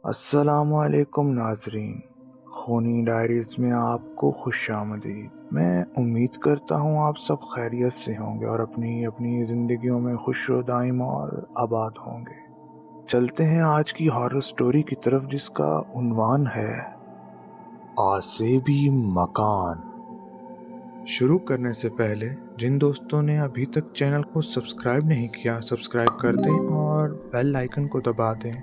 السلام علیکم ناظرین، خونی ڈائریز میں آپ کو خوش آمدید۔ میں امید کرتا ہوں آپ سب خیریت سے ہوں گے اور اپنی زندگیوں میں خوش و دائم اور آباد ہوں گے۔ چلتے ہیں آج کی ہارر سٹوری کی طرف، جس کا عنوان ہے آسیبی مکان۔ شروع کرنے سے پہلے جن دوستوں نے ابھی تک چینل کو سبسکرائب نہیں کیا، سبسکرائب کر دیں اور بیل آئیکن کو دبا دیں۔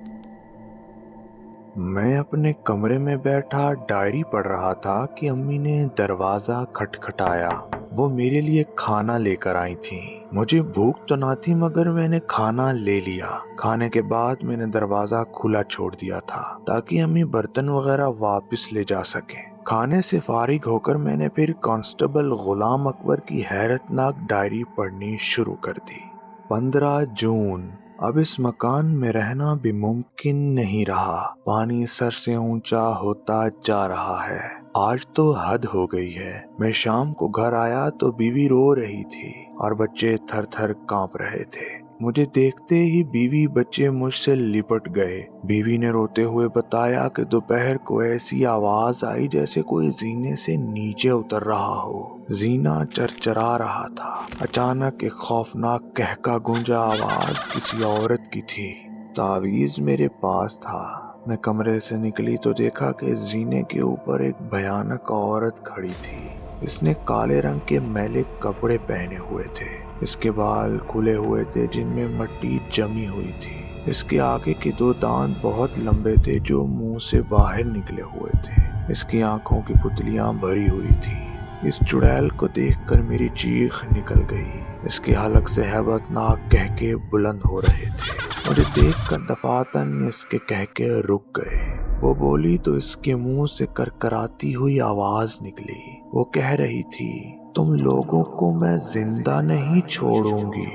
میں اپنے کمرے میں بیٹھا ڈائری پڑھ رہا تھا کہ امی نے دروازہ کھٹکھٹایا۔ وہ میرے لیے کھانا لے کر آئی تھی۔ مجھے بھوک تو نہ تھی مگر میں نے کھانا لے لیا۔ کھانے کے بعد میں نے دروازہ کھلا چھوڑ دیا تھا تاکہ امی برتن وغیرہ واپس لے جا سکیں۔ کھانے سے فارغ ہو کر میں نے پھر کانسٹیبل غلام اکبر کی حیرت ناک ڈائری پڑھنی شروع کر دی۔ 15 جون۔ اب اس مکان میں رہنا بھی ممکن نہیں رہا۔ پانی سر سے اونچا ہوتا جا رہا ہے۔ آج تو حد ہو گئی ہے۔ میں شام کو گھر آیا تو بیوی رو رہی تھی اور بچے تھر تھر کانپ رہے تھے۔ مجھے دیکھتے ہی بیوی بچے مجھ سے لپٹ گئے۔ بیوی نے روتے ہوئے بتایا کہ دوپہر کو ایسی آواز آئی جیسے کوئی زینے سے نیچے اتر رہا ہو۔ زینہ چرچرا رہا تھا۔ اچانک ایک خوفناک کہکا گونجا، آواز کسی عورت کی تھی۔ تعویذ میرے پاس تھا۔ میں کمرے سے نکلی تو دیکھا کہ زینے کے اوپر ایک بھیانک عورت کھڑی تھی۔ اس نے کالے رنگ کے میلے کپڑے پہنے ہوئے تھے۔ اس کے بال کھلے ہوئے تھے جن میں مٹی جمی ہوئی تھی۔ اس کے آگے کے 2 دانت بہت لمبے تھے جو منہ سے باہر نکلے ہوئے تھے۔ اس کی آنکھوں کی پتلیاں بھری ہوئی تھی۔ اس چڑیل کو دیکھ کر میری چیخ نکل گئی۔ اس کے حلق سے ہیبت ناک کہکے بلند ہو رہے تھے۔ مجھے دیکھ کر دفعاتاً اس کے کہکے رک گئے۔ وہ بولی تو اس کے منہ سے کرکراتی ہوئی آواز نکلی۔ وہ کہہ رہی تھی، تم لوگوں کو میں زندہ نہیں چھوڑوں گی۔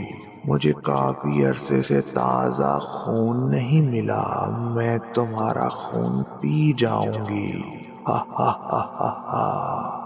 مجھے کافی عرصے سے تازہ خون نہیں ملا، میں تمہارا خون پی جاؤں گی۔ ہا ہا ہا ہا ہا۔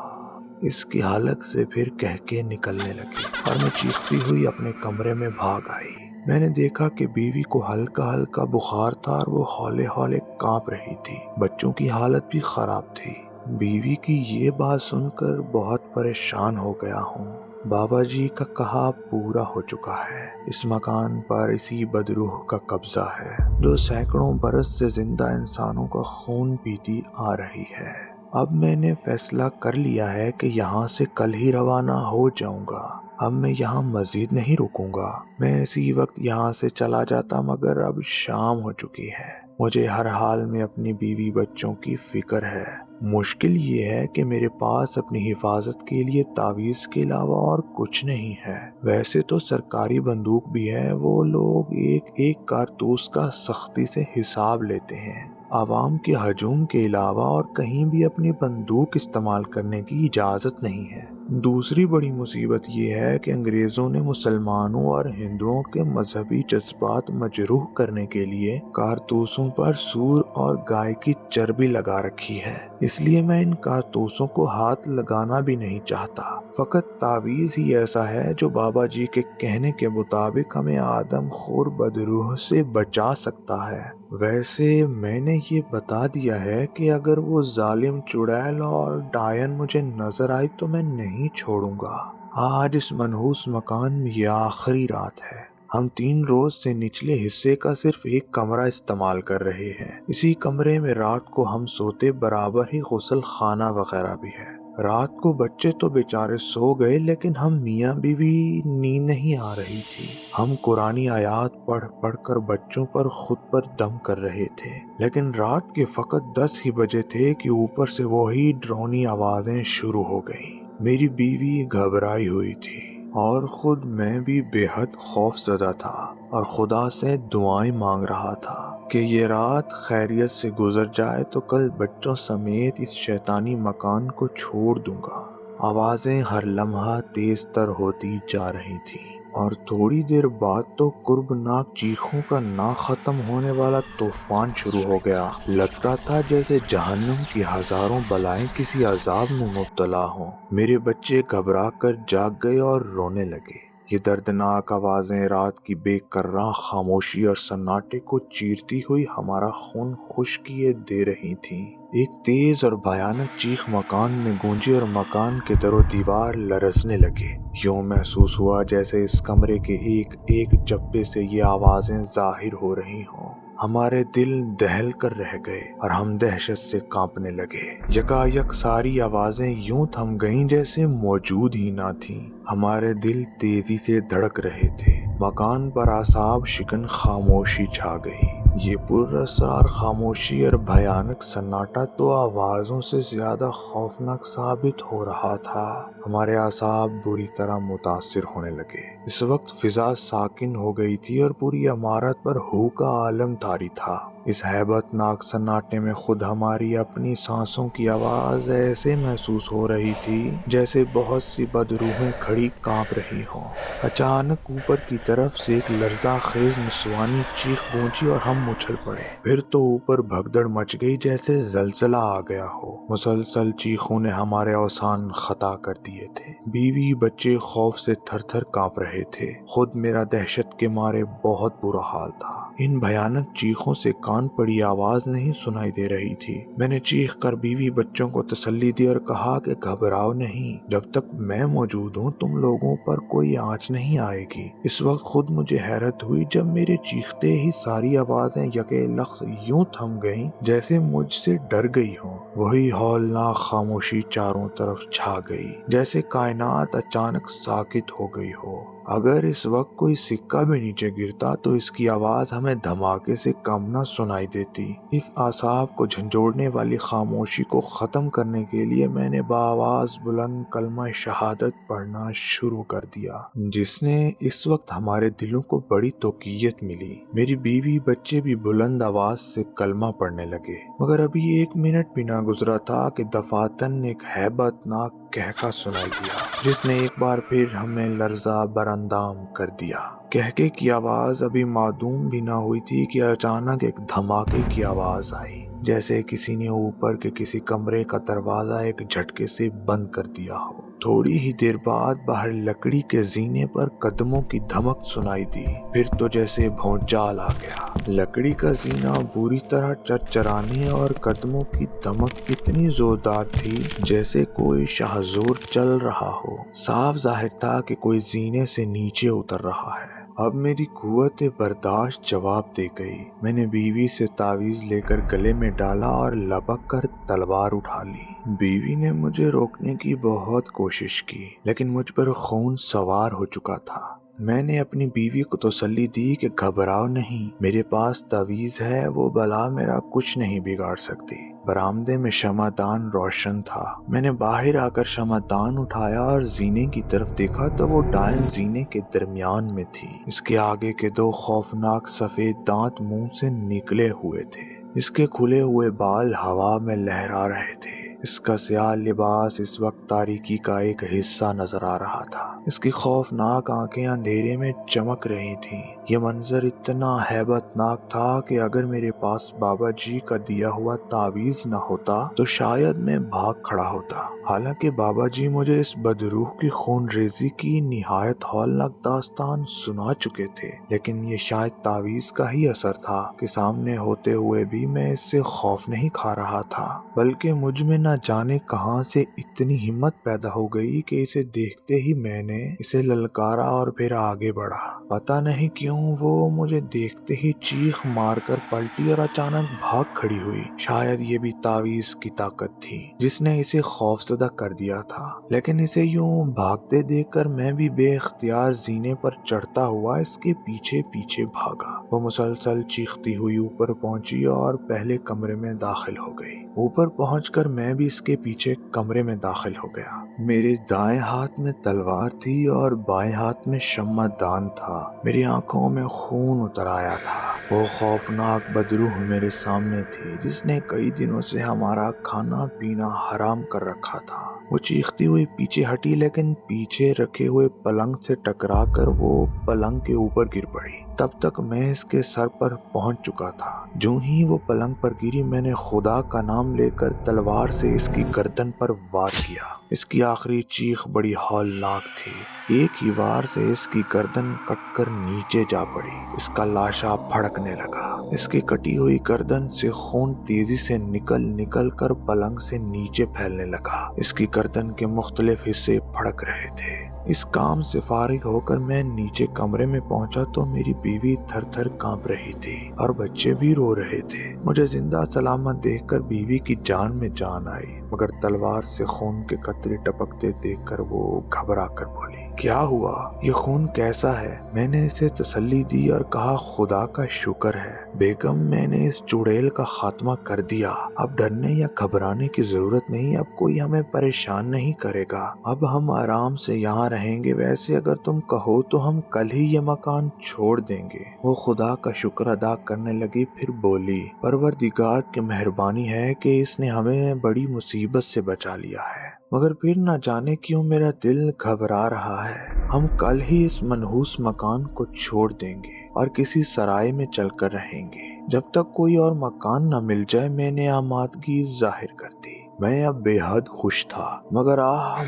اس کے حلق سے پھر کہکے نکلنے لگے اور میں چیختی ہوئی اپنے کمرے میں بھاگ آئی۔ میں نے دیکھا کہ بیوی کو ہلکا ہلکا بخار تھا اور وہ ہولے ہولے کانپ رہی تھی۔ بچوں کی حالت بھی خراب تھی۔ بیوی کی یہ بات سن کر بہت پریشان ہو گیا ہوں۔ بابا جی کا کہا پورا ہو چکا ہے۔ اس مکان پر اسی بدروح کا قبضہ ہے جو سینکڑوں برس سے زندہ انسانوں کا خون پیتی آ رہی ہے۔ اب میں نے فیصلہ کر لیا ہے کہ یہاں سے کل ہی روانہ ہو جاؤں گا۔ اب میں یہاں مزید نہیں رکوں گا۔ میں اسی وقت یہاں سے چلا جاتا مگر اب شام ہو چکی ہے۔ مجھے ہر حال میں اپنی بیوی بچوں کی فکر ہے۔ مشکل یہ ہے کہ میرے پاس اپنی حفاظت کے لیے تعویذ کے علاوہ اور کچھ نہیں ہے۔ ویسے تو سرکاری بندوق بھی ہے، وہ لوگ ایک ایک کارتوس کا سختی سے حساب لیتے ہیں۔ عوام کے ہجوم کے علاوہ اور کہیں بھی اپنی بندوق استعمال کرنے کی اجازت نہیں ہے۔ دوسری بڑی مصیبت یہ ہے کہ انگریزوں نے مسلمانوں اور ہندوؤں کے مذہبی جذبات مجروح کرنے کے لیے کارتوسوں پر سور اور گائے کی چربی لگا رکھی ہے۔ اس لیے میں ان کارتوسوں کو ہاتھ لگانا بھی نہیں چاہتا۔ فقط تعویذ ہی ایسا ہے جو بابا جی کے کہنے کے مطابق ہمیں آدم خور بدروح سے بچا سکتا ہے۔ ویسے میں نے یہ بتا دیا ہے کہ اگر وہ ظالم چڑیل اور ڈائن مجھے نظر آئی تو میں نہیں چھوڑوں گا۔ آج اس منحوس مکان میں یہ آخری رات ہے۔ ہم 3 روز سے نچلے حصے کا صرف ایک کمرہ استعمال کر رہے ہیں۔ اسی کمرے میں رات کو ہم سوتے، برابر ہی غسل خانہ وغیرہ بھی ہے۔ رات کو بچے تو بیچارے سو گئے لیکن ہم میاں بیوی نیند نہیں آ رہی تھی۔ ہم قرآنی آیات پڑھ پڑھ کر بچوں پر خود پر دم کر رہے تھے، لیکن رات کے فقط 10 ہی بجے تھے کہ اوپر سے وہی ڈرونی آوازیں شروع ہو گئیں۔ میری بیوی گھبرائی ہوئی تھی اور خود میں بھی بے حد خوف زدہ تھا اور خدا سے دعائیں مانگ رہا تھا کہ یہ رات خیریت سے گزر جائے تو کل بچوں سمیت اس شیطانی مکان کو چھوڑ دوں گا۔ آوازیں ہر لمحہ تیز تر ہوتی جا رہی تھیں اور تھوڑی دیر بعد تو کربناک چیخوں کا نہ ختم ہونے والا طوفان شروع ہو گیا۔ لگتا تھا جیسے جہنم کی ہزاروں بلائیں کسی عذاب میں مبتلا ہوں۔ میرے بچے گھبرا کر جاگ گئے اور رونے لگے۔ یہ دردناک آوازیں رات کی بے قرار خاموشی اور سناٹے کو چیرتی ہوئی ہمارا خون خشک کیے دے رہی تھیں۔ ایک تیز اور بھیانک چیخ مکان میں گونجی اور مکان کے در و دیوار لرزنے لگے۔ یوں محسوس ہوا جیسے اس کمرے کے ایک ایک چپے سے یہ آوازیں ظاہر ہو رہی ہوں۔ ہمارے دل دہل کر رہ گئے اور ہم دہشت سے کانپنے لگے۔ یکایک ساری آوازیں یوں تھم گئیں جیسے موجود ہی نہ تھیں۔ ہمارے دل تیزی سے دھڑک رہے تھے۔ مکان پر اعصاب شکن خاموشی چھا گئی۔ یہ پر اسرار خاموشی اور بھیانک سناٹا تو آوازوں سے زیادہ خوفناک ثابت ہو رہا تھا۔ ہمارے اعصاب بری طرح متاثر ہونے لگے۔ اس وقت فضا ساکن ہو گئی تھی اور پوری عمارت پر ہو کا عالم طاری تھا۔ اس ہیبت ناک سناٹے میں خود ہماری اپنی سانسوں کی آواز ایسے محسوس ہو رہی تھی جیسے بہت سی بدروحیں کھڑی کانپ رہی ہوں۔ اچانک اوپر کی طرف سے ایک لرزہ خیز نسوانی چیخ گونجی اور ہم اچھل پڑے۔ پھر تو اوپر بھگدڑ مچ گئی جیسے زلزلہ آ گیا ہو۔ مسلسل چیخوں نے ہمارے اوسان خطا کر دیے تھے۔ بیوی بچے خوف سے تھر تھر کانپ رہے تھے۔ خود میرا دہشت کے مارے بہت برا حال تھا۔ ان بھیانک چیخوں سے کان پڑی آواز نہیں سنائی دے رہی تھی۔ میں نے چیخ کر بیوی بچوں کو تسلی دی اور کہا کہ گھبراؤ نہیں، جب تک میں موجود ہوں تم لوگوں پر کوئی آنچ نہیں آئے گی۔ اس وقت خود مجھے حیرت ہوئی جب میرے چیختے ہی ساری آوازیں یکے لخت یوں تھم گئیں جیسے مجھ سے ڈر گئی ہوں۔ وہی ہولناک خاموشی چاروں طرف چھا گئی، جیسے کائنات اچانک ساکت ہو گئی ہو۔ اگر اس وقت کوئی سکہ بھی نیچے گرتا تو اس کی آواز ہمیں دھماکے سے کم نہ سنائی دیتی۔ اس اعصاب کو جھنجھوڑنے والی خاموشی کو ختم کرنے کے لیے میں نے بآواز بلند کلمہ شہادت پڑھنا شروع کر دیا، جس نے اس وقت ہمارے دلوں کو بڑی توقیت ملی۔ میری بیوی بچے بھی بلند آواز سے کلمہ پڑھنے لگے، مگر ابھی 1 منٹ بھی نہ گزرا تھا کہ دفعتاً ایک ہیبت ناک کہکا سنائی دیا، جس نے ایک بار پھر ہمیں لرزہ براندام کر دیا۔ کہکے کی آواز ابھی معدوم بھی نہ ہوئی تھی کہ اچانک ایک دھماکے کی آواز آئی، جیسے کسی نے اوپر کے کسی کمرے کا دروازہ ایک جھٹکے سے بند کر دیا ہو۔ تھوڑی ہی دیر بعد باہر لکڑی کے زینے پر قدموں کی دھمک سنائی دی۔ پھر تو جیسے بھونچال آ گیا۔ لکڑی کا زینہ بری طرح چرچرانے اور قدموں کی دھمک اتنی زوردار تھی جیسے کوئی شاہزور چل رہا ہو۔ صاف ظاہر تھا کہ کوئی زینے سے نیچے اتر رہا ہے۔ اب میری قوت برداشت جواب دے گئی۔ میں نے بیوی سے تعویذ لے کر گلے میں ڈالا اور لپک کر تلوار اٹھا لی۔ بیوی نے مجھے روکنے کی بہت کوشش کی، لیکن مجھ پر خون سوار ہو چکا تھا۔ میں نے اپنی بیوی کو تسلی دی کہ گھبراؤ نہیں، میرے پاس تعویذ ہے، وہ بلا میرا کچھ نہیں بگاڑ سکتی۔ برآمدے میں شمعدان روشن تھا۔ میں نے باہر آ کر شمعدان اٹھایا اور زینے کی طرف دیکھا تو وہ ڈائن زینے کے درمیان میں تھی۔ اس کے آگے کے 2 خوفناک سفید دانت منہ سے نکلے ہوئے تھے۔ اس کے کھلے ہوئے بال ہوا میں لہرا رہے تھے۔ اس کا سیاہ لباس اس وقت تاریکی کا ایک حصہ نظر آ رہا تھا۔ اس کی خوفناک آنکھیں اندھیرے میں چمک رہی تھیں۔ یہ منظر اتنا ہیبت ناک تھا کہ اگر میرے پاس بابا جی کا دیا ہوا تعویذ نہ ہوتا تو شاید میں بھاگ کھڑا ہوتا۔ حالانکہ بابا جی مجھے اس بدروح کی خون ریزی کی نہایت ہولناک داستان سنا چکے تھے، لیکن یہ شاید تعویذ کا ہی اثر تھا کہ سامنے ہوتے ہوئے بھی میں اس سے خوف نہیں کھا رہا تھا، بلکہ مجھ میں نہ جانے کہاں سے اتنی ہمت پیدا ہو گئی کہ اسے دیکھتے ہی میں نے اسے للکارا اور پھر آگے بڑھا۔ پتہ نہیں کیوں وہ مجھے دیکھتے ہی چیخ مار کر پلٹی اور اچانک بھاگ کھڑی ہوئی۔ شاید یہ بھی تعویذ کی طاقت تھی جس نے اسے خوفزدہ کر دیا تھا، لیکن اسے یوں بھاگتے دیکھ کر میں بھی بے اختیار زینے پر چڑھتا ہوا اس کے پیچھے پیچھے بھاگا۔ وہ مسلسل چیختی ہوئی اوپر پہنچی اور پہلے کمرے میں داخل ہو گئی۔ اوپر پہنچ کر میں بھی اس کے پیچھے کمرے میں داخل ہو گیا۔ میرے دائیں ہاتھ میں تلوار تھی اور بائیں ہاتھ میں شمعدان تھا۔ میری آنکھوں میں خون اتر آیا تھا۔ وہ خوفناک بدروح میرے سامنے تھی جس نے کئی دنوں سے ہمارا کھانا پینا حرام کر رکھا تھا۔ وہ چیختی ہوئی پیچھے ہٹی، لیکن پیچھے رکھے ہوئے پلنگ سے ٹکرا کر وہ پلنگ کے اوپر گر پڑی۔ تب تک میں اس کے سر پر پہنچ چکا تھا۔ جو ہی وہ پلنگ پر گری میں نے خدا کا نام لے کر تلوار سے اس کی گردن پر وار کیا۔ اس کی آخری چیخ بڑی ہولناک تھی۔ ایک ہی وار سے اس کی گردن کٹ کر نیچے جا پڑی۔ اس کا لاشا پھڑکنے لگا۔ اس کی کٹی ہوئی گردن سے خون تیزی سے نکل کر پلنگ سے نیچے پھیلنے لگا۔ اس کی گردن کے مختلف حصے پھڑک رہے تھے۔ اس کام سے فارغ ہو کر میں نیچے کمرے میں پہنچا تو میری بیوی تھر تھر کانپ رہی تھی اور بچے بھی رو رہے تھے۔ مجھے زندہ سلامت دیکھ کر بیوی کی جان میں جان آئی، مگر تلوار سے خون کے قطرے ٹپکتے دیکھ کر وہ گھبرا کر بولی، کیا ہوا؟ یہ خون کیسا ہے؟ میں نے اسے تسلی دی اور کہا، خدا کا شکر ہے بیگم، میں نے اس چڑیل کا خاتمہ کر دیا۔ اب ڈرنے یا گھبرانے کی ضرورت نہیں، اب کوئی ہمیں پریشان نہیں کرے گا۔ اب ہم آرام سے یہاں رہیں گے۔ ویسے اگر تم کہو تو ہم کل ہی یہ مکان چھوڑ دیں گے۔ وہ خدا کا شکر ادا کرنے لگی، پھر بولی، پروردگار کی مہربانی ہے کہ اس نے ہمیں بڑی مصیبت سے بچا لیا ہے، مگر پھر نہ جانے کیوں میرا دل گھبرا رہا ہے۔ ہم کل ہی اس منحوس مکان کو چھوڑ دیں گے اور کسی سرائے میں چل کر رہیں گے جب تک کوئی اور مکان نہ مل جائے۔ میں نے آمادگی ظاہر کر دی۔ میں اب بے حد خوش تھا، مگر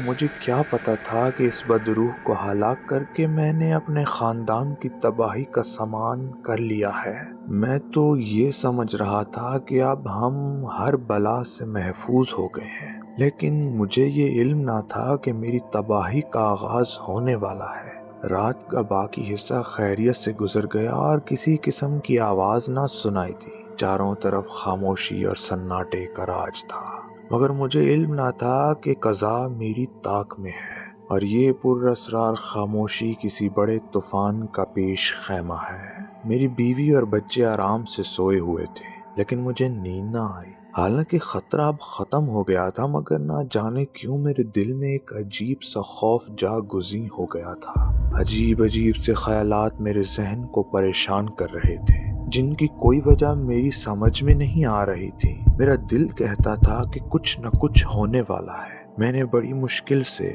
مجھے کیا پتا تھا کہ اس بدروح کو ہلاک کر کے میں نے اپنے خاندان کی تباہی کا سامان کر لیا ہے۔ میں تو یہ سمجھ رہا تھا کہ اب ہم ہر بلا سے محفوظ ہو گئے ہیں، لیکن مجھے یہ علم نہ تھا کہ میری تباہی کا آغاز ہونے والا ہے۔ رات کا باقی حصہ خیریت سے گزر گیا اور کسی قسم کی آواز نہ سنائی دی۔ چاروں طرف خاموشی اور سناٹے کا راج تھا، مگر مجھے علم نہ تھا کہ قضا میری طاق میں ہے اور یہ پر اسرار خاموشی کسی بڑے طوفان کا پیش خیمہ ہے۔ میری بیوی اور بچے آرام سے سوئے ہوئے تھے، لیکن مجھے نیند نہ آئی۔ حالانکہ خطرہ اب ختم ہو گیا تھا، مگر نہ جانے کیوں میرے دل میں ایک عجیب سا خوف جا گزین ہو گیا تھا۔ عجیب سے خیالات میرے ذہن کو پریشان کر رہے تھے، جن کی کوئی وجہ میری سمجھ میں نہیں آ رہی تھی۔ میرا دل کہتا تھا کہ کچھ نہ کچھ ہونے والا ہے۔ میں نے بڑی مشکل سے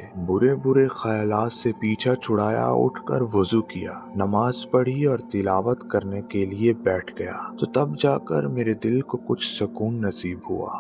برے خیالات سے پیچھا چھڑایا، اٹھ کر وضو کیا، نماز پڑھی اور تلاوت کرنے کے لیے بیٹھ گیا تو تب جا کر میرے دل کو کچھ سکون نصیب ہوا۔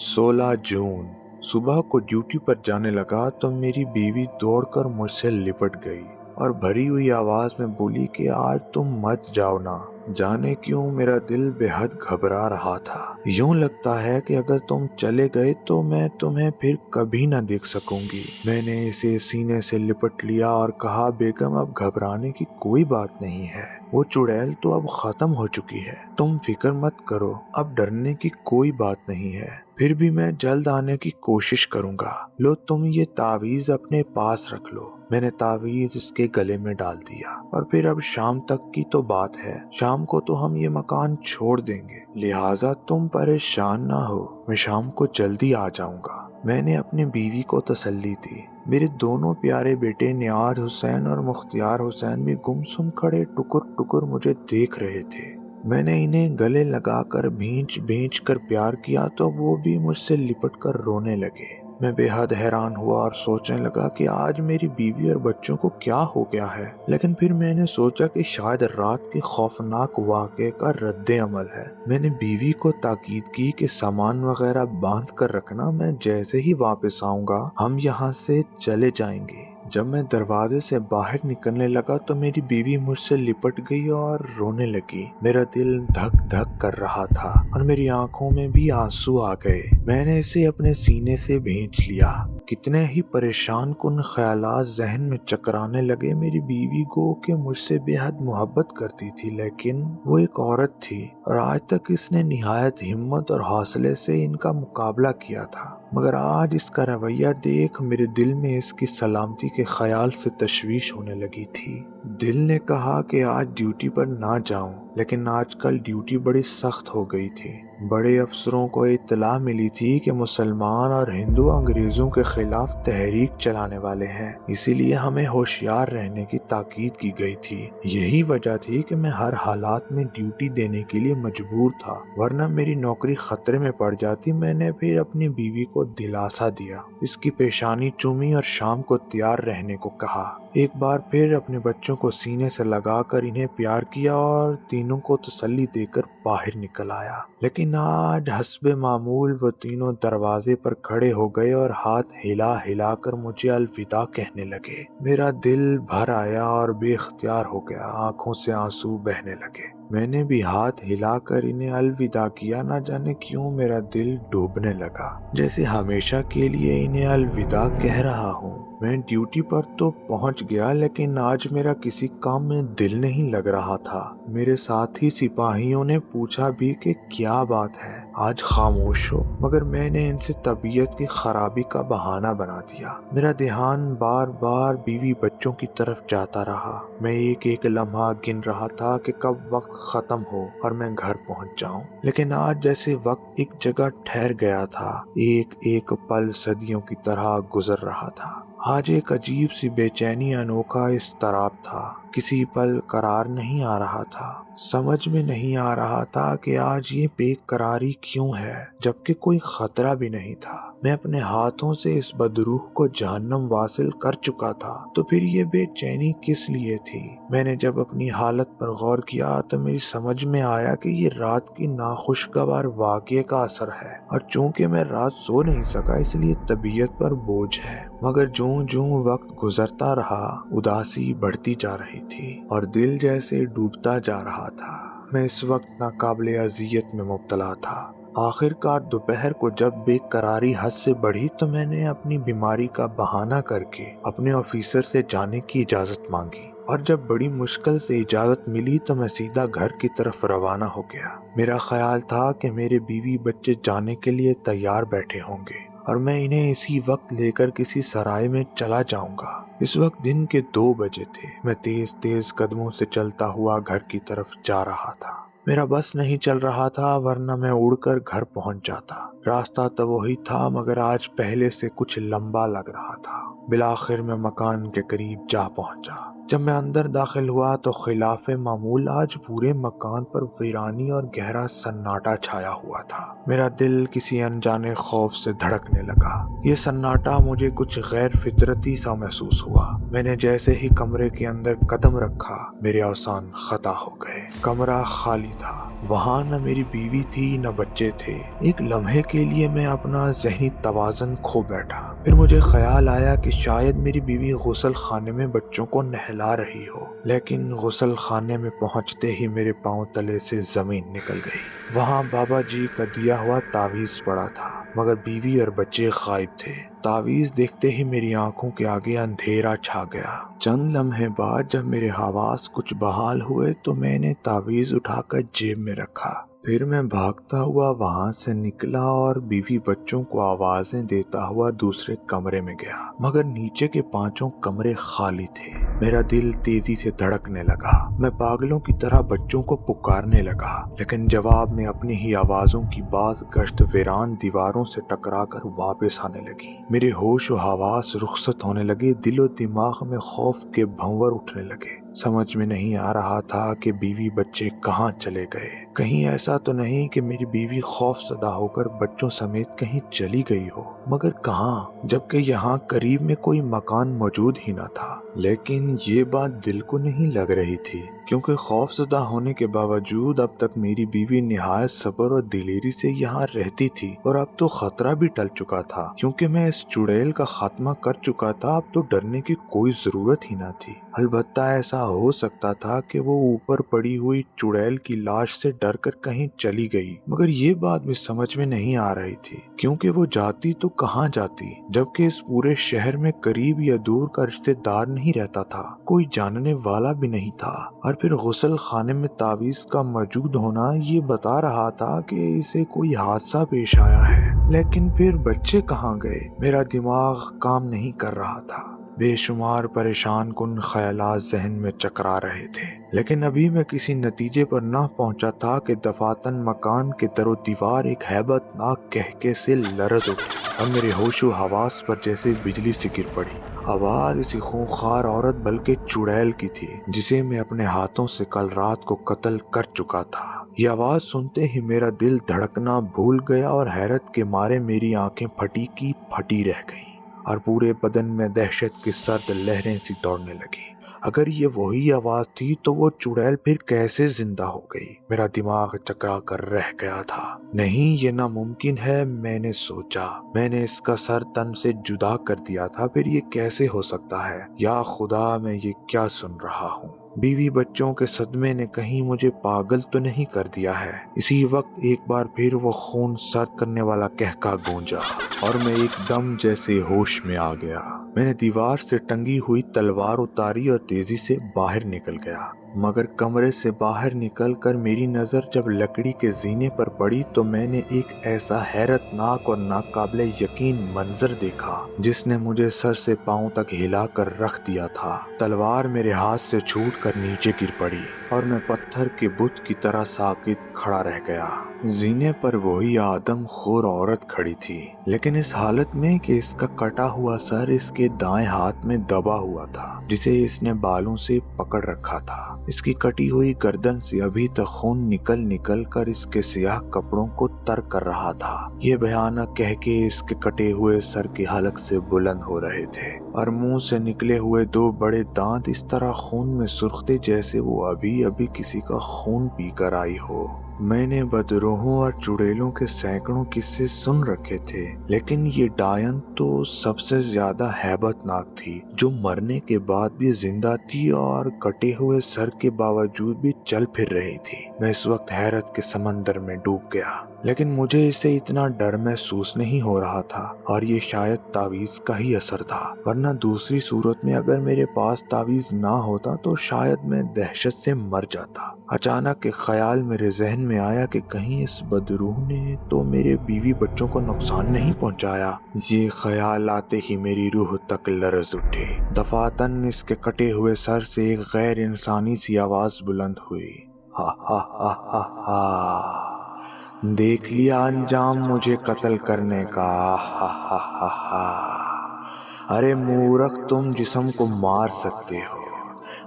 16 جون صبح کو ڈیوٹی پر جانے لگا تو میری بیوی دوڑ کر مجھ سے لپٹ گئی اور بھری ہوئی آواز میں بولی کہ آج تم مت جاؤ نا۔ جانے کیوں میرا دل بے حد گھبرا رہا تھا۔ یوں لگتا ہے کہ اگر تم چلے گئے تو میں تمہیں پھر کبھی نہ دیکھ سکوں گی۔ میں نے اسے سینے سے لپٹ لیا اور کہا، بیگم اب گھبرانے کی کوئی بات نہیں ہے، وہ چڑیل تو اب ختم ہو چکی ہے، تم فکر مت کرو، اب ڈرنے کی کوئی بات نہیں ہے، پھر بھی میں جلد آنے کی کوشش کروں گا۔ لو تم یہ تعویذ اپنے پاس رکھ لو۔ میں نے تعویذ اس کے گلے میں ڈال دیا، اور پھر اب شام تک کی تو بات ہے، شام کو تو ہم یہ مکان چھوڑ دیں گے، لہٰذا تم پریشان نہ ہو، میں شام کو جلدی آ جاؤں گا۔ میں نے اپنی بیوی کو تسلی دی۔ میرے دونوں پیارے بیٹے نیاز حسین اور مختار حسین بھی گمسم کھڑے ٹکر مجھے دیکھ رہے تھے۔ میں نے انہیں گلے لگا کر بھینچ کر پیار کیا تو وہ بھی مجھ سے لپٹ کر رونے لگے۔ میں بے حد حیران ہوا اور سوچنے لگا کہ آج میری بیوی اور بچوں کو کیا ہو گیا ہے، لیکن پھر میں نے سوچا کہ شاید رات کے خوفناک واقعے کا رد عمل ہے۔ میں نے بیوی کو تاکید کی کہ سامان وغیرہ باندھ کر رکھنا، میں جیسے ہی واپس آؤں گا ہم یہاں سے چلے جائیں گے۔ جب میں دروازے سے باہر نکلنے لگا تو میری بیوی مجھ سے لپٹ گئی اور رونے لگی۔ میرا دل دھک دھک کر رہا تھا اور میری آنکھوں میں بھی آنسو آ گئے۔ میں نے اسے اپنے سینے سے بھینچ لیا۔ کتنے ہی پریشان کن خیالات ذہن میں چکرانے لگے۔ میری بیوی کو کہ مجھ سے بے حد محبت کرتی تھی، لیکن وہ ایک عورت تھی اور آج تک اس نے نہایت ہمت اور حوصلے سے ان کا مقابلہ کیا تھا، مگر آج اس کا رویہ دیکھ میرے دل میں اس کی سلامتی کے خیال سے تشویش ہونے لگی تھی۔ دل نے کہا کہ آج ڈیوٹی پر نہ جاؤں، لیکن آج کل ڈیوٹی بڑی سخت ہو گئی تھی۔ بڑے افسروں کو اطلاع ملی تھی کہ مسلمان اور ہندو انگریزوں کے خلاف تحریک چلانے والے ہیں، اسی لیے ہمیں ہوشیار رہنے کی تاکید کی گئی تھی۔ یہی وجہ تھی کہ میں ہر حالات میں ڈیوٹی دینے کے لیے مجبور تھا، ورنہ میری نوکری خطرے میں پڑ جاتی۔ میں نے پھر اپنی بیوی کو کو دلاسا دیا، اس کی پیشانی چومی اور شام کو تیار رہنے کو کہا۔ ایک بار پھر اپنے بچوں کو سینے سے لگا کر انہیں پیار کیا اور تینوں کو تسلی دے کر باہر نکل آیا۔ لیکن آج حسب معمول وہ تینوں دروازے پر کھڑے ہو گئے اور ہاتھ ہلا ہلا کر مجھے الوداع کہنے لگے۔ میرا دل بھر آیا اور بے اختیار ہو گیا، آنکھوں سے آنسو بہنے لگے۔ میں نے بھی ہاتھ ہلا کر انہیں الوداع کیا، نہ جانے کیوں میرا دل ڈوبنے لگا، جیسے ہمیشہ کے لیے انہیں الوداع کہہ رہا ہوں۔ میں ڈیوٹی پر تو پہنچ گیا، لیکن آج میرا کسی کام میں دل نہیں لگ رہا تھا۔ میرے ساتھی سپاہیوں نے پوچھا بھی کہ کیا بات ہے، آج خاموش ہو، مگر میں نے ان سے طبیعت کی خرابی کا بہانہ بنا دیا۔ میرا دھیان بار بار بیوی بچوں کی طرف جاتا رہا۔ میں ایک ایک لمحہ گن رہا تھا کہ کب وقت ختم ہو اور میں گھر پہنچ جاؤں، لیکن آج جیسے وقت ایک جگہ ٹھہر گیا تھا، ایک ایک پل صدیوں کی طرح گزر رہا تھا۔ آج ایک عجیب سی بے چینی، انوکھا اضطراب تھا، کسی پل قرار نہیں آ رہا تھا۔ سمجھ میں نہیں آ رہا تھا کہ آج یہ بے قراری کیوں ہے، جبکہ کوئی خطرہ بھی نہیں تھا۔ میں اپنے ہاتھوں سے اس بدروح کو جہنم واصل کر چکا تھا، تو پھر یہ بے چینی کس لیے تھی؟ میں نے جب اپنی حالت پر غور کیا تو میری سمجھ میں آیا کہ یہ رات کی ناخوشگوار واقعے کا اثر ہے، اور چونکہ میں رات سو نہیں سکا اس لیے طبیعت پر بوجھ ہے۔ مگر جوں جوں وقت گزرتا رہا، اداسی بڑھتی جا رہی تھی اور دل جیسے ڈوبتا جا رہا تھا۔ میں اس وقت ناقابل اذیت میں مبتلا تھا۔ آخر کار دوپہر کو جب بے قراری حد سے بڑھی تو میں نے اپنی بیماری کا بہانہ کر کے اپنے آفیسر سے جانے کی اجازت مانگی، اور جب بڑی مشکل سے اجازت ملی تو میں سیدھا گھر کی طرف روانہ ہو گیا۔ میرا خیال تھا کہ میرے بیوی بچے جانے کے لیے تیار بیٹھے ہوں گے اور میں انہیں اسی وقت لے کر کسی سرائے میں چلا جاؤں گا۔ اس وقت دن کے 2 بجے تھے۔ میں تیز تیز قدموں سے چلتا ہوا گھر کی طرف جا رہا تھا۔ میرا بس نہیں چل رہا تھا، ورنہ میں اڑ کر گھر پہنچ جاتا۔ راستہ تو وہی تھا، مگر آج پہلے سے کچھ لمبا لگ رہا تھا۔ بالآخر میں مکان کے قریب جا پہنچا۔ جب میں اندر داخل ہوا تو خلاف معمول آج پورے مکان پر ویرانی اور گہرا سناٹا چھایا ہوا تھا۔ میرا دل کسی انجانے خوف سے دھڑکنے لگا۔ یہ سناٹا مجھے کچھ غیر فطرتی سا محسوس ہوا۔ میں نے جیسے ہی کمرے کے اندر قدم رکھا، میرے اوزان خطا ہو گئے۔ کمرہ خالی تھا، وہاں نہ میری بیوی تھی نہ بچے تھے۔ ایک لمحے کے لیے میں اپنا ذہنی توازن کھو بیٹھا۔ پھر مجھے خیال آیا کہ شاید میری بیوی غسل خانے میں بچوں کو نہلا رہی ہو، لیکن غسل خانے میں پہنچتے ہی میرے پاؤں تلے سے زمین نکل گئی۔ وہاں بابا جی کا دیا ہوا تعویذ پڑا تھا، مگر بیوی اور بچے غائب تھے۔ تعویذ دیکھتے ہی میری آنکھوں کے آگے اندھیرا چھا گیا۔ چند لمحے بعد جب میرے حواس کچھ بحال ہوئے تو میں نے تعویذ اٹھا کر جیب میں رکھا۔ پھر میں بھاگتا ہوا وہاں سے نکلا اور بیوی بچوں کو آوازیں دیتا ہوا دوسرے کمرے میں گیا، مگر نیچے کے 5 کمرے خالی تھے۔ میرا دل تیزی سے دھڑکنے لگا۔ میں پاگلوں کی طرح بچوں کو پکارنے لگا، لیکن جواب میں اپنی ہی آوازوں کی باز گشت ویران دیواروں سے ٹکرا کر واپس آنے لگی۔ میرے ہوش و حواس رخصت ہونے لگے، دل و دماغ میں خوف کے بھنور اٹھنے لگے۔ سمجھ میں نہیں آ رہا تھا کہ بیوی بچے کہاں چلے گئے۔ کہیں ایسا تو نہیں کہ میری بیوی خوف زدہ ہو کر بچوں سمیت کہیں چلی گئی ہو، مگر کہاں، جبکہ یہاں قریب میں کوئی مکان موجود ہی نہ تھا۔ لیکن یہ بات دل کو نہیں لگ رہی تھی، کیونکہ خوف زدہ ہونے کے باوجود اب تک میری بیوی نہایت صبر اور دلیری سے یہاں رہتی تھی، اور اب تو خطرہ بھی ٹل چکا تھا، کیونکہ میں اس چڑیل کا خاتمہ کر چکا تھا۔ اب تو ڈرنے کی کوئی ضرورت ہی نہ تھی۔ البتہ ایسا ہو سکتا تھا کہ وہ اوپر پڑی ہوئی چڑیل کی لاش سے ڈر کر کہیں چلی گئی، مگر یہ بات بھی سمجھ میں نہیں آ رہی تھی، کیونکہ وہ جاتی تو کہاں جاتی، جبکہ اس پورے شہر میں قریب یا دور کا رشتہ دار نہیں رہتا تھا، کوئی جاننے والا بھی نہیں تھا، اور پھر غسل خانے میں تعویذ کا موجود ہونا یہ بتا رہا تھا کہ اسے کوئی حادثہ پیش آیا ہے۔ لیکن پھر بچے کہاں گئے؟ میرا دماغ کام نہیں کر رہا تھا۔ بے شمار پریشان کن خیالات ذہن میں چکرا رہے تھے، لیکن ابھی میں کسی نتیجے پر نہ پہنچا تھا کہ دفاتن مکان کے در و دیوار ایک ہیبت ناک کہکے سے لرز اٹھی اور میرے ہوش و حواس پر جیسے بجلی سی گر پڑی۔ آواز اسی خونخوار عورت بلکہ چڑیل کی تھی جسے میں اپنے ہاتھوں سے کل رات کو قتل کر چکا تھا۔ یہ آواز سنتے ہی میرا دل دھڑکنا بھول گیا اور حیرت کے مارے میری آنکھیں پھٹی کی پھٹی رہ گئیں اور پورے بدن میں دہشت کی سرد لہریں سی دوڑنے لگی۔ اگر یہ وہی آواز تھی تو وہ چڑیل پھر کیسے زندہ ہو گئی؟ میرا دماغ چکرا کر رہ گیا تھا۔ نہیں، یہ ناممکن ہے، میں نے سوچا۔ میں نے اس کا سر تن سے جدا کر دیا تھا، پھر یہ کیسے ہو سکتا ہے؟ یا خدا، میں یہ کیا سن رہا ہوں؟ بیوی بچوں کے صدمے نے کہیں مجھے پاگل تو نہیں کر دیا ہے؟ اسی وقت ایک بار پھر وہ خون سرد کرنے والا کہکا گونجا اور میں ایک دم جیسے ہوش میں آ گیا۔ میں نے دیوار سے ٹنگی ہوئی تلوار اتاری اور تیزی سے باہر نکل گیا، مگر کمرے سے باہر نکل کر میری نظر جب لکڑی کے زینے پر پڑی تو میں نے ایک ایسا حیرت ناک اور ناقابل یقین منظر دیکھا جس نے مجھے سر سے پاؤں تک ہلا کر رکھ دیا تھا۔ تلوار میرے ہاتھ سے چھوٹ کر نیچے گر پڑی اور میں پتھر کے بت کی طرح ساکت کھڑا رہ گیا۔ زینے پر وہی آدم خور عورت کھڑی تھی، لیکن اس حالت میں کہ اس کا کٹا ہوا سر اس کے دائیں ہاتھ میں دبا ہوا تھا جسے اس نے بالوں سے پکڑ رکھا تھا۔ اس کی کٹی ہوئی گردن سے ابھی تک خون نکل نکل کر اس کے سیاہ کپڑوں کو تر کر رہا تھا۔ یہ بھیانک کہہ کے اس کے کٹے ہوئے سر کے حلق سے بلند ہو رہے تھے اور منہ سے نکلے ہوئے دو بڑے دانت اس طرح خون میں سرخ تھے جیسے وہ ابھی ابھی کسی کا خون پی کر آئی ہو۔ میں نے بدروحوں اور چڑیلوں کے سینکڑوں قصے سن رکھے تھے، لیکن یہ ڈائن تو سب سے زیادہ ہیبت ناک تھی، جو مرنے کے بعد بھی زندہ تھی اور کٹے ہوئے سر کے باوجود بھی چل پھر رہی تھی۔ میں اس وقت حیرت کے سمندر میں ڈوب گیا، لیکن مجھے اسے اتنا ڈر محسوس نہیں ہو رہا تھا اور یہ شاید تعویذ کا ہی اثر تھا، ورنہ دوسری صورت میں اگر میرے پاس تعویذ نہ ہوتا تو شاید میں دہشت سے مر جاتا۔ اچانک ایک خیال میرے ذہن میں آیا کہ کہیں اس بدروح نے تو میرے بیوی بچوں کو نقصان نہیں پہنچایا۔ یہ خیال آتے ہی میری روح تک لرز اٹھی۔ دفاتن اس کے کٹے ہوئے سر سے ایک غیر انسانی سی آواز بلند ہوئی، ہا ہا ہا ہا ہا، دیکھ لیا انجام مجھے قتل کرنے کا، ہا ہا ہا ہا۔ ارے مورخ، تم جسم کو مار سکتے ہو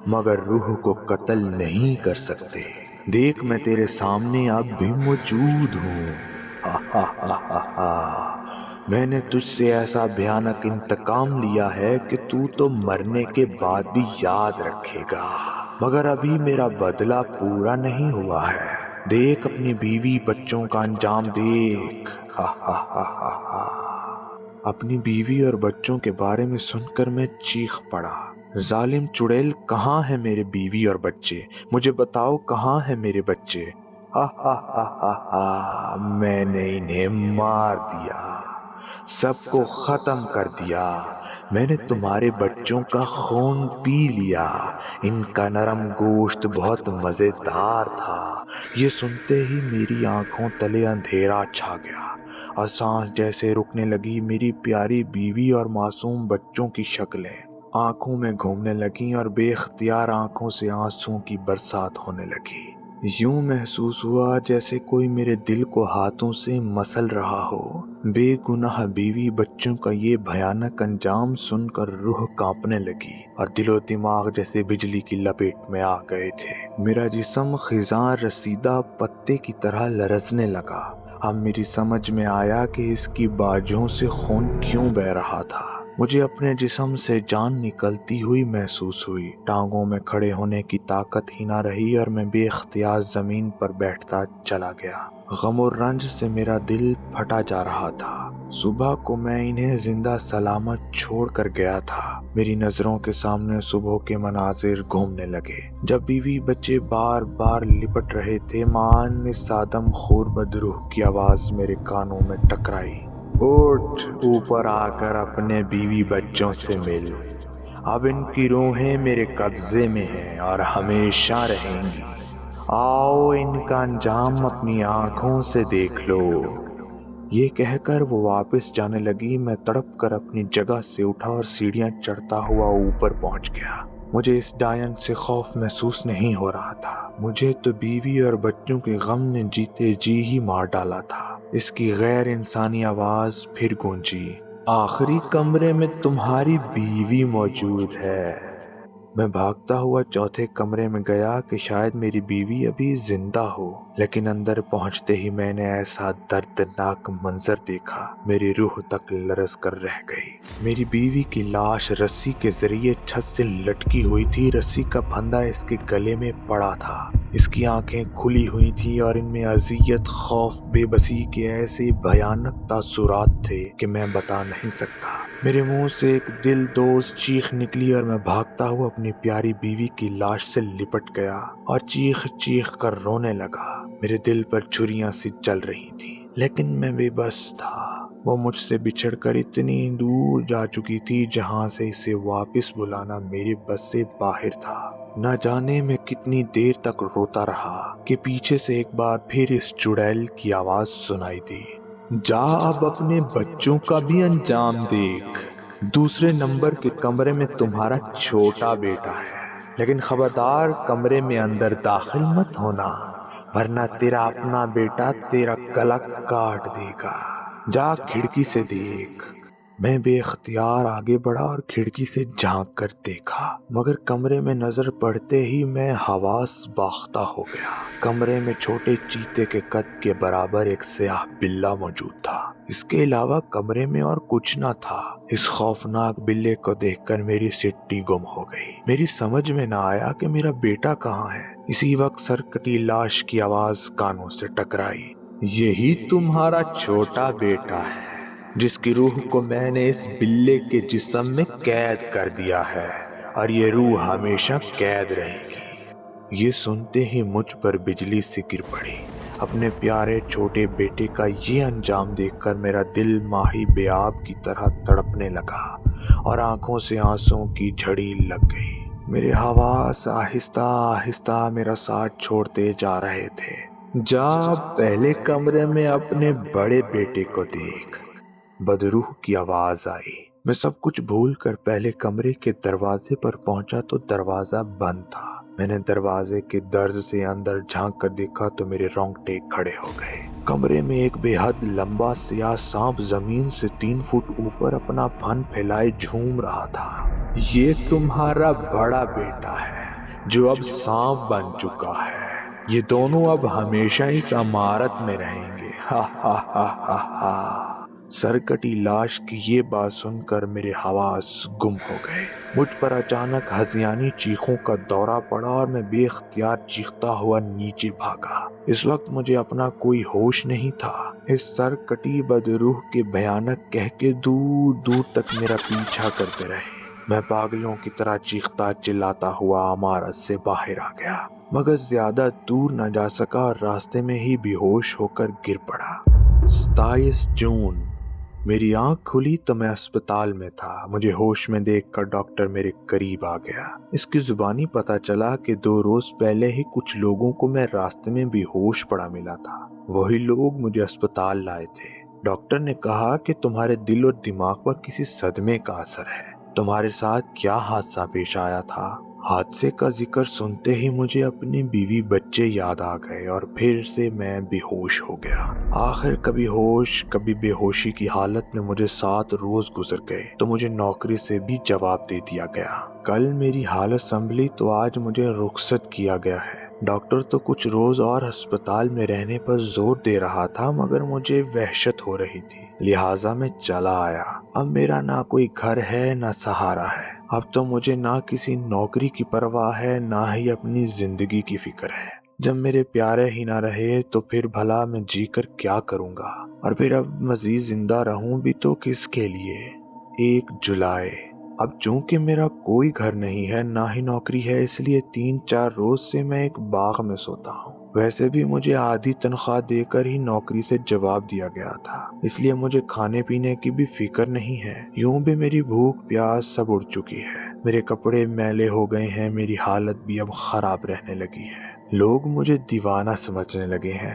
مگر روح کو قتل نہیں کر سکتے۔ دیکھ، میں تیرے سامنے اب بھی موجود ہوں، ہا ہا ہا ہا ہا۔ میں نے تجھ سے ایسا بھیانک انتقام لیا ہے کہ تو مرنے کے بعد بھی یاد رکھے گا، مگر ابھی میرا بدلہ پورا نہیں ہوا ہے۔ دیکھ، اپنی بیوی بچوں کا انجام دیکھ، ہا ہا ہا ہا ہا۔ اپنی بیوی اور بچوں کے بارے میں سن کر میں چیخ پڑا، ظالم چڑیل، کہاں ہے میرے بیوی اور بچے؟ مجھے بتاؤ، کہاں ہے میرے بچے؟ ہا ہا ہا ہا ہا، میں نے انہیں مار دیا، سب کو ختم کر دیا۔ میں نے تمہارے بچوں کا خون پی لیا، ان کا نرم گوشت بہت مزیدار تھا۔ یہ سنتے ہی میری آنکھوں تلے اندھیرا چھا گیا اور سانس جیسے رکنے لگی۔ میری پیاری بیوی اور معصوم بچوں کی شکلیں آنکھوں میں گھومنے لگیں اور بے اختیار آنکھوں سے آنسوں کی برسات ہونے لگی۔ یوں محسوس ہوا جیسے کوئی میرے دل کو ہاتھوں سے مسل رہا ہو۔ بے گناہ بیوی بچوں کا یہ بھیانک انجام سن کر روح کانپنے لگی اور دل و دماغ جیسے بجلی کی لپیٹ میں آ گئے تھے۔ میرا جسم خزاں رسیدہ پتے کی طرح لرزنے لگا۔ اب میری سمجھ میں آیا کہ اس کی باجوں سے خون کیوں بہہ رہا تھا۔ مجھے اپنے جسم سے جان نکلتی ہوئی محسوس ہوئی، ٹانگوں میں کھڑے ہونے کی طاقت ہی نہ رہی اور میں بے اختیار زمین پر بیٹھتا چلا گیا۔ غم و رنج سے میرا دل پھٹا جا رہا تھا۔ صبح کو میں انہیں زندہ سلامت چھوڑ کر گیا تھا۔ میری نظروں کے سامنے صبح کے مناظر گھومنے لگے۔ جب بیوی بچے بار بار لپٹ رہے تھے، مان اس آدم خور بدروح کی آواز میرے کانوں میں ٹکرائی، اٹھ، اوپر آ کر اپنے بیوی بچوں سے مل، اب ان کی روحیں میرے قبضے میں ہیں اور ہمیشہ رہیں گی۔ آؤ، ان کا انجام اپنی آنکھوں سے دیکھ لو۔ یہ کہہ کر وہ واپس جانے لگی۔ میں تڑپ کر اپنی جگہ سے اٹھا اور سیڑھیاں چڑھتا ہوا اوپر پہنچ گیا۔ مجھے اس ڈائن سے خوف محسوس نہیں ہو رہا تھا، مجھے تو بیوی اور بچوں کے غم نے جیتے جی ہی مار ڈالا تھا۔ اس کی غیر انسانی آواز پھر گونجی، آخری کمرے میں تمہاری بیوی موجود ہے۔ میں بھاگتا ہوا چوتھے کمرے میں گیا کہ شاید میری بیوی ابھی زندہ ہو، لیکن اندر پہنچتے ہی میں نے ایسا دردناک منظر دیکھا، میری روح تک لرز کر رہ گئی۔ میری بیوی کی لاش رسی کے ذریعے چھت سے لٹکی ہوئی تھی، رسی کا پھندا اس کے گلے میں پڑا تھا، اس کی آنکھیں کھلی ہوئی تھی اور ان میں اذیت، خوف، بے بسی کے ایسے بھیانک تاثرات تھے کہ میں بتا نہیں سکتا۔ میرے منہ سے ایک دل دوز چیخ نکلی اور میں بھاگتا ہوا اپنی پیاری بیوی کی لاش سے لپٹ گیا اور چیخ چیخ کر رونے لگا۔ میرے دل پر چھریاں سی چل رہی تھیں، لیکن میں بے بس تھا۔ وہ مجھ سے بچھڑ کر اتنی دور جا چکی تھی جہاں سے اسے واپس بلانا میرے بس سے باہر تھا۔ نہ جانے میں کتنی دیر تک روتا رہا کہ پیچھے سے ایک بار پھر اس چڑیل کی آواز سنائی دی، جا اب اپنے بچوں کا بھی انجام دیکھ، دوسرے نمبر کے کمرے میں تمہارا چھوٹا بیٹا ہے، لیکن خبردار کمرے میں اندر داخل مت ہونا ورنہ تیرا اپنا بیٹا تیرا گلا کاٹ دے گا، جا کھڑکی سے دیکھ۔ میں بے اختیار آگے بڑھا اور کھڑکی سے جھانک کر دیکھا، مگر کمرے میں نظر پڑتے ہی میں حواس باختہ ہو گیا۔ کمرے میں چھوٹے چیتے کے قد کے برابر ایک سیاہ بلّا موجود تھا، اس کے علاوہ کمرے میں اور کچھ نہ تھا۔ اس خوفناک بلے کو دیکھ کر میری سٹی گم ہو گئی، میری سمجھ میں نہ آیا کہ میرا بیٹا کہاں ہے۔ اسی وقت سرکٹی لاش کی آواز کانوں سے ٹکرائی، یہی تمہارا چھوٹا بیٹا ہے جس کی روح کو میں نے اس بلے کے جسم میں قید کر دیا ہے، اور یہ روح ہمیشہ قید رہے گی۔ یہ سنتے ہی مجھ پر بجلی سی گر پڑی۔ اپنے پیارے چھوٹے بیٹے کا یہ انجام دیکھ کر میرا دل ماہی بے آب کی طرح تڑپنے لگا اور آنکھوں سے آنسوؤں کی جھڑی لگ گئی۔ میرے حواس آہستہ آہستہ میرا ساتھ چھوڑتے جا رہے تھے۔ جا پہلے کمرے میں اپنے بڑے بیٹے کو دیکھ، بدروح کی آواز آئی۔ میں سب کچھ بھول کر پہلے کمرے کے دروازے پر پہنچا تو دروازہ بند تھا۔ میں نے دروازے کے درز سے اندر جھانک کر دیکھا تو میرے رونگٹے کھڑے ہو گئے۔ کمرے میں ایک بے حد لمبا سیاہ سانپ زمین سے 3 فٹ اوپر اپنا پھن پھیلائے جھوم رہا تھا۔ یہ تمہارا بڑا بیٹا ہے جو اب سانپ بن چکا ہے، یہ دونوں اب ہمیشہ اس عمارت میں رہیں گے، ہا ہا ہا ہا ہا۔ سرکٹی لاش کی یہ بات سن کر میرے حواس گم ہو گئے۔ مجھ پر اچانک ہذیانی چیخوں کا دورہ پڑا اور میں بے اختیار چیختا ہوا نیچے بھاگا۔ اس وقت مجھے اپنا کوئی ہوش نہیں تھا۔ اس سرکٹی بدروح کے بھیانک کہکے دور دور تک میرا پیچھا کرتے رہے۔ میں پاگلوں کی طرح چیختا چلاتا ہوا عمارت سے باہر آ گیا، مگر زیادہ دور نہ جا سکا اور راستے میں ہی بے ہوش ہو کر گر پڑا۔ 27 جون۔ میری آنکھ کھلی تو میں اسپتال میں تھا۔ مجھے ہوش میں دیکھ کر ڈاکٹر میرے قریب آ گیا۔ اس کی زبانی پتہ چلا کہ 2 روز پہلے ہی کچھ لوگوں کو میں راستے میں بے ہوش پڑا ملا تھا، وہی لوگ مجھے اسپتال لائے تھے۔ ڈاکٹر نے کہا کہ تمہارے دل اور دماغ پر کسی صدمے کا اثر ہے۔ تمہارے ساتھ کیا حادثہ پیش آیا تھا؟ حادثے کا ذکر سنتے ہی مجھے اپنی بیوی بچے یاد آ گئے اور پھر سے میں بے ہوش ہو گیا۔ آخر کبھی ہوش کبھی بے ہوشی کی حالت میں مجھے 7 روز گزر گئے تو مجھے نوکری سے بھی جواب دے دیا گیا۔ کل میری حالت سنبھلی تو آج مجھے رخصت کیا گیا ہے۔ ڈاکٹر تو کچھ روز اور ہسپتال میں رہنے پر زور دے رہا تھا، مگر مجھے وحشت ہو رہی تھی، لہٰذا میں چلا آیا۔ اب میرا نہ کوئی گھر ہے نہ سہارا ہے۔ اب تو مجھے نہ کسی نوکری کی پرواہ ہے نہ ہی اپنی زندگی کی فکر ہے۔ جب میرے پیارے ہی نہ رہے تو پھر بھلا میں جی کر کیا کروں گا، اور پھر اب مزید زندہ رہوں بھی تو کس کے لیے۔ 1 جولائی۔ اب چونکہ میرا کوئی گھر نہیں ہے نہ ہی نوکری ہے، اس لیے 3-4 روز سے میں ایک باغ میں سوتا ہوں۔ ویسے بھی مجھے آدھی تنخواہ دے کر ہی نوکری سے جواب دیا گیا تھا، اس لیے مجھے کھانے پینے کی بھی فکر نہیں ہے۔ یوں بھی میری بھوک پیاس سب اڑ چکی ہے، میرے کپڑے میلے ہو گئے ہیں، میری حالت بھی اب خراب رہنے لگی ہے۔ لوگ مجھے دیوانہ سمجھنے لگے ہیں۔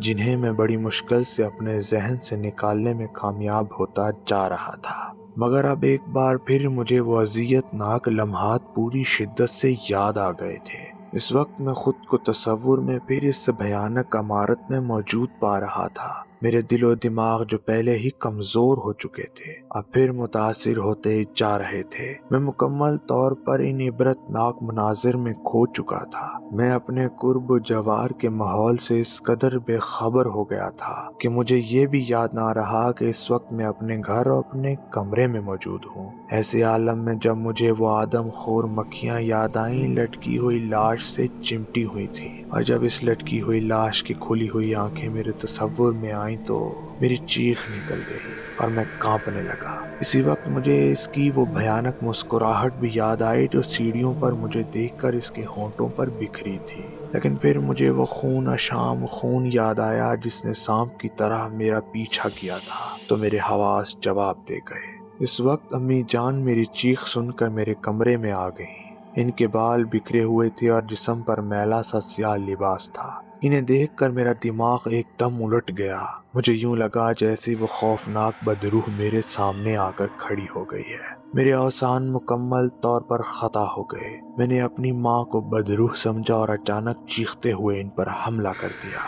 جنہیں میں بڑی مشکل سے اپنے ذہن سے نکالنے میں کامیاب ہوتا جا رہا تھا، مگر اب ایک بار پھر مجھے وہ اذیت ناک لمحات پوری شدت سے یاد آ گئے تھے۔ اس وقت میں خود کو تصور میں پھر اس بھیانک عمارت میں موجود پا رہا تھا۔ میرے دل و دماغ جو پہلے ہی کمزور ہو چکے تھے اب پھر متاثر ہوتے جا رہے تھے۔ میں مکمل طور پر ان عبرت ناک مناظر میں کھو چکا تھا۔ میں اپنے قرب و جوار کے ماحول سے اس قدر بے خبر ہو گیا تھا کہ مجھے یہ بھی یاد نہ رہا کہ اس وقت میں اپنے گھر اور اپنے کمرے میں موجود ہوں۔ ایسے عالم میں جب مجھے وہ آدم خور مکھیاں یاد آئیں، لٹکی ہوئی لاش سے چمٹی ہوئی تھی، اور جب اس لٹکی ہوئی لاش کی کھلی ہوئی آنکھیں میرے تصور میں آئیں تو میری چیخ نکل گئی اور میں کانپنے لگا۔ اسی وقت مجھے اس کی وہ بھیانک مسکراہٹ بھی یاد آئی جو سیڑھیوں پر مجھے دیکھ کر اس کے ہونٹوں پر بکھری تھی۔ لیکن پھر مجھے وہ خون اشام خون یاد آیا جس نے سانپ کی طرح میرا پیچھا کیا تھا، تو میرے حواس جواب دے گئے۔ اس وقت امی جان میری چیخ سن کر میرے کمرے میں آ گئیں۔ ان کے بال بکھرے ہوئے تھے اور جسم پر میلا سا سیاہ لباس تھا۔ انہیں دیکھ کر میرا دماغ ایک دم الٹ گیا۔ مجھے یوں لگا جیسے وہ خوفناک بدروح میرے سامنے آ کر کھڑی ہو گئی ہے۔ میرے اوزان مکمل طور پر خطا ہو گئے۔ میں نے اپنی ماں کو بدروح سمجھا اور اچانک چیختے ہوئے ان پر حملہ کر دیا۔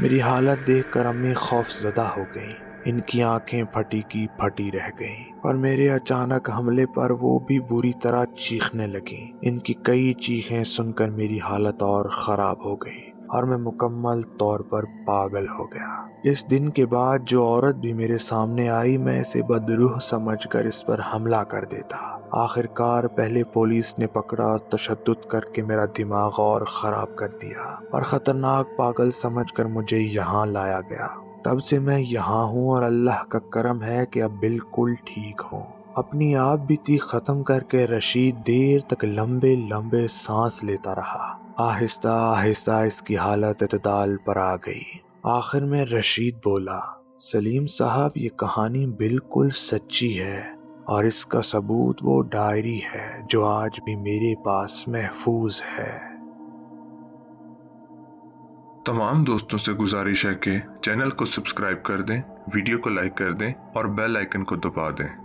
میری حالت دیکھ کر امی خوف زدہ ہو گئیں۔ ان کی آنکھیں پھٹی کی پھٹی رہ گئیں اور میرے اچانک حملے پر وہ بھی بری طرح چیخنے لگیں۔ ان کی کئی چیخیں سن کر میری حالت اور خراب ہو گئی اور میں مکمل طور پر پاگل ہو گیا۔ اس دن کے بعد جو عورت بھی میرے سامنے آئی میں اسے بدروح سمجھ کر اس پر حملہ کر دیتا۔ آخر کار پہلے پولیس نے پکڑا اور تشدد کر کے میرا دماغ اور خراب کر دیا اور خطرناک پاگل سمجھ کر مجھے یہاں لایا گیا۔ تب سے میں یہاں ہوں اور اللہ کا کرم ہے کہ اب بالکل ٹھیک ہوں۔ اپنی آپ بیتی ختم کر کے رشید دیر تک لمبے لمبے سانس لیتا رہا۔ آہستہ آہستہ اس کی حالت اعتدال پر آ گئی۔ آخر میں رشید بولا، سلیم صاحب یہ کہانی بالکل سچی ہے اور اس کا ثبوت وہ ڈائری ہے جو آج بھی میرے پاس محفوظ ہے۔ تمام دوستوں سے گزارش ہے کہ چینل کو سبسکرائب کر دیں، ویڈیو کو لائک کر دیں اور بیل آئیکن کو دبا دیں۔